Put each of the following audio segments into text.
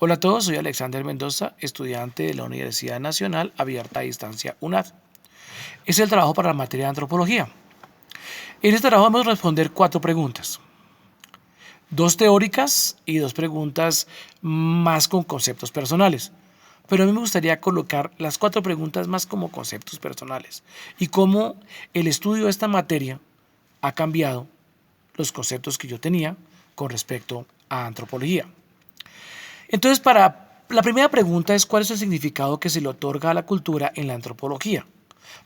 Hola a todos, soy Alexander Mendoza, estudiante de la Universidad Nacional Abierta a Distancia UNAD. Es el trabajo para la materia de antropología. En este trabajo vamos a responder 4 preguntas. 2 teóricas y 2 preguntas más con conceptos personales. Pero a mí me gustaría colocar las 4 preguntas más como conceptos personales y cómo el estudio de esta materia ha cambiado los conceptos que yo tenía con respecto a antropología. Entonces, para la primera pregunta es ¿cuál es el significado que se le otorga a la cultura en la antropología?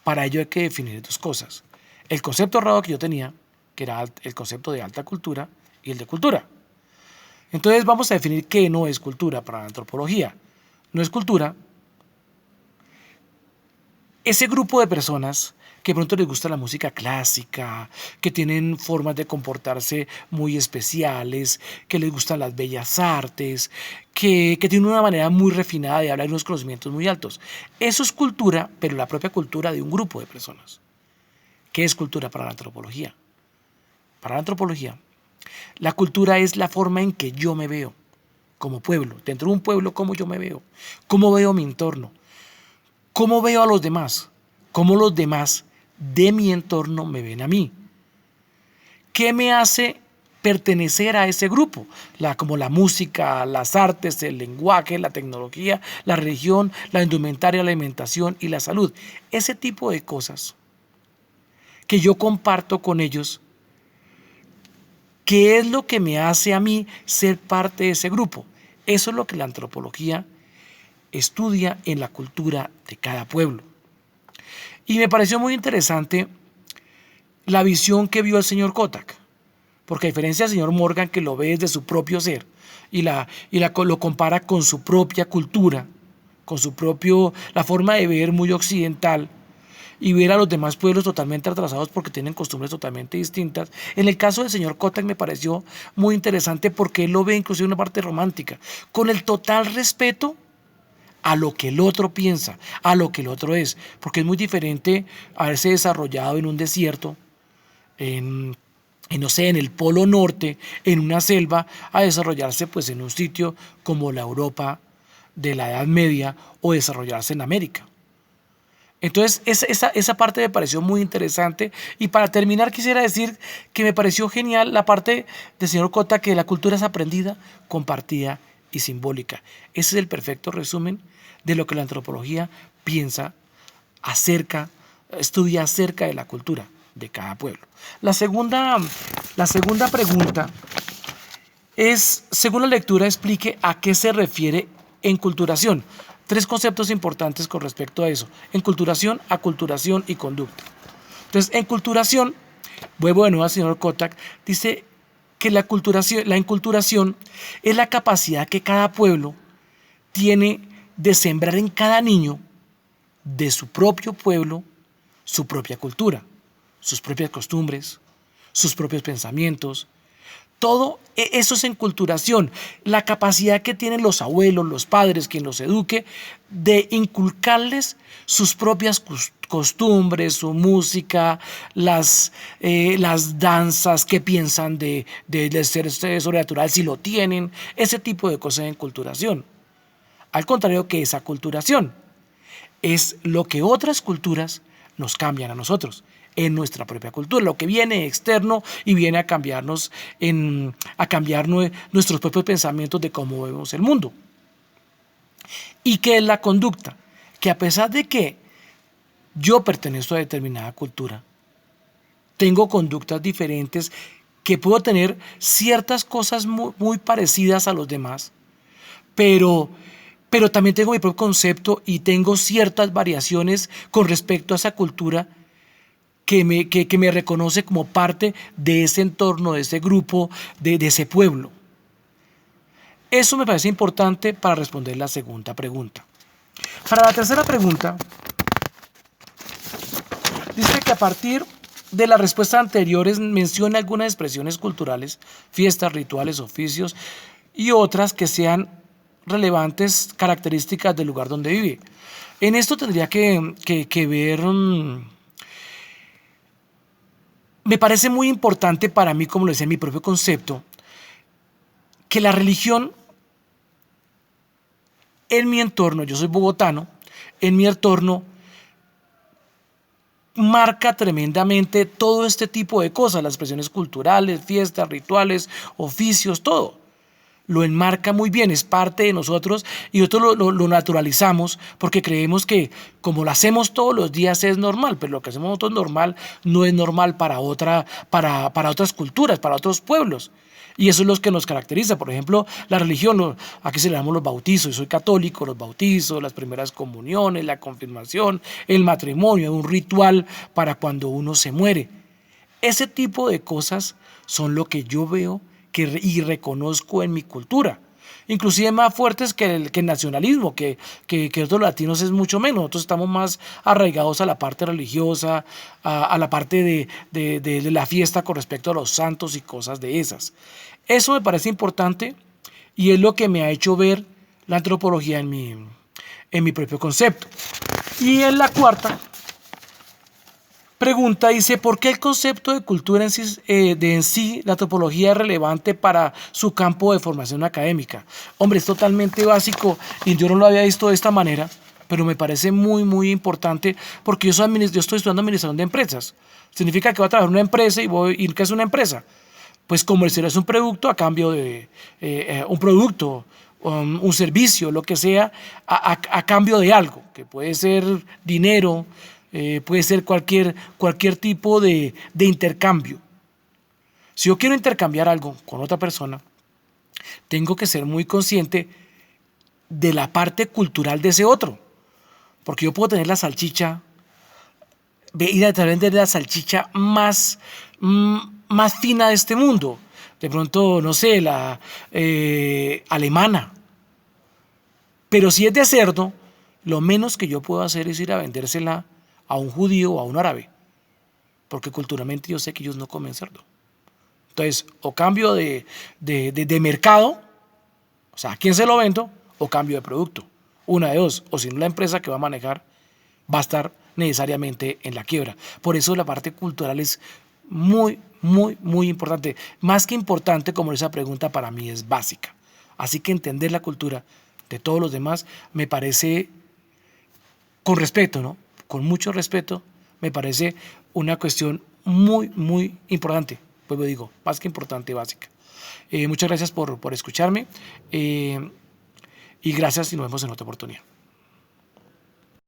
Para ello hay que definir 2 cosas. El concepto errado que yo tenía, que era el concepto de alta cultura, y el de cultura. Entonces vamos a definir qué no es cultura para la antropología. No es cultura ese grupo de personas que pronto les gusta la música clásica, que tienen formas de comportarse muy especiales, que les gustan las bellas artes, que tienen una manera muy refinada de hablar y unos conocimientos muy altos. Eso es cultura, pero la propia cultura de un grupo de personas. ¿Qué es cultura para la antropología? Para la antropología, la cultura es la forma en que yo me veo como pueblo, dentro de un pueblo, cómo yo me veo, cómo veo mi entorno, cómo veo a los demás, cómo los demás de mi entorno me ven a mí. ¿Qué me hace pertenecer a ese grupo? Como la música, las artes, el lenguaje, la tecnología, la religión, la indumentaria, la alimentación y la salud. Ese tipo de cosas que yo comparto con ellos, ¿qué es lo que me hace a mí ser parte de ese grupo? Eso es lo que la antropología estudia en la cultura de cada pueblo. Y me pareció muy interesante la visión que vio el señor Kotak, porque a diferencia del señor Morgan, que lo ve desde su propio ser lo compara con su propia cultura, con la forma de ver muy occidental, y ver a los demás pueblos totalmente atrasados porque tienen costumbres totalmente distintas. En el caso del señor Kotak me pareció muy interesante porque él lo ve inclusive una parte romántica, con el total respeto a lo que el otro piensa, a lo que el otro es, porque es muy diferente haberse desarrollado en un desierto, en, no sé, en el Polo Norte, en una selva, a desarrollarse pues en un sitio como la Europa de la Edad Media o desarrollarse en América. Entonces esa parte me pareció muy interesante y para terminar quisiera decir que me pareció genial la parte del señor Cota que la cultura es aprendida, compartida y simbólica. Ese es el perfecto resumen de lo que la antropología piensa estudia acerca de la cultura de cada pueblo. La segunda pregunta es, según la lectura, explique a qué se refiere enculturación. 3 conceptos importantes con respecto a eso. Enculturación, aculturación y conducta. Entonces, enculturación, vuelvo de nuevo al señor Kotak, dice que la enculturación es la capacidad que cada pueblo tiene de sembrar en cada niño de su propio pueblo su propia cultura, sus propias costumbres, sus propios pensamientos. Todo eso es enculturación, la capacidad que tienen los abuelos, los padres, quien los eduque, de inculcarles sus propias costumbres, su música, las danzas, qué piensan del ser sobrenatural, si lo tienen, ese tipo de cosas de enculturación. Al contrario que esa aculturación es lo que otras culturas nos cambian a nosotros en nuestra propia cultura, lo que viene externo y viene a cambiarnos, a cambiar nuestros propios pensamientos de cómo vemos el mundo. ¿Y qué es la conducta? Que a pesar de que yo pertenezco a determinada cultura, tengo conductas diferentes, que puedo tener ciertas cosas muy parecidas a los demás, pero también tengo mi propio concepto y tengo ciertas variaciones con respecto a esa cultura que me reconoce como parte de ese entorno, de ese grupo, de ese pueblo. Eso me parece importante para responder la segunda pregunta. Para la tercera pregunta, dice que a partir de las respuestas anteriores menciona algunas expresiones culturales, fiestas, rituales, oficios y otras que sean relevantes características del lugar donde vive. En esto tendría que ver, me parece muy importante para mí, como lo decía en mi propio concepto, que la religión en mi entorno, yo soy bogotano, en mi entorno marca tremendamente todo este tipo de cosas, las expresiones culturales, fiestas, rituales, oficios, todo. Lo enmarca muy bien, es parte de nosotros y nosotros lo naturalizamos porque creemos que como lo hacemos todos los días es normal, pero lo que hacemos nosotros normal no es normal para otras culturas, para otros pueblos. Y eso es lo que nos caracteriza. Por ejemplo, la religión, aquí celebramos los bautizos, yo soy católico, los bautizos, las primeras comuniones, la confirmación, el matrimonio, un ritual para cuando uno se muere. Ese tipo de cosas son lo que yo veo y reconozco en mi cultura. Inclusive más fuertes que el nacionalismo, que otros latinos es mucho menos. Nosotros estamos más arraigados a la parte religiosa, a la parte de la fiesta con respecto a los santos y cosas de esas. Eso me parece importante y es lo que me ha hecho ver la antropología en mi propio concepto. Y en la cuarta pregunta dice, ¿por qué el concepto de cultura en sí, la antropología es relevante para su campo de formación académica? Hombre, es totalmente básico y yo no lo había visto de esta manera, pero me parece muy, muy importante porque yo estoy estudiando administración de empresas. Significa que voy a trabajar en una empresa y ¿qué es una empresa? Pues comercializar un producto a cambio de un producto, un servicio, lo que sea, a cambio de algo, que puede ser dinero, puede ser cualquier tipo de intercambio. Si yo quiero intercambiar algo con otra persona, tengo que ser muy consciente de la parte cultural de ese otro. Porque yo puedo tener la salchicha, ir a vender la salchicha más fina de este mundo. De pronto, no sé, la alemana. Pero si es de cerdo, lo menos que yo puedo hacer es ir a vendérsela a un judío o a un árabe, porque culturalmente yo sé que ellos no comen cerdo. Entonces, o cambio de mercado, o sea, ¿a quién se lo vendo? O cambio de producto. Una de dos, o si no la empresa que va a manejar va a estar necesariamente en la quiebra. Por eso la parte cultural es muy, muy, muy importante. Más que importante, como esa pregunta para mí es básica. Así que entender la cultura de todos los demás me parece, con respeto, ¿no? Con mucho respeto, me parece una cuestión muy, muy importante. Pues lo digo, más que importante, básica. Muchas gracias por escucharme y gracias y nos vemos en otra oportunidad.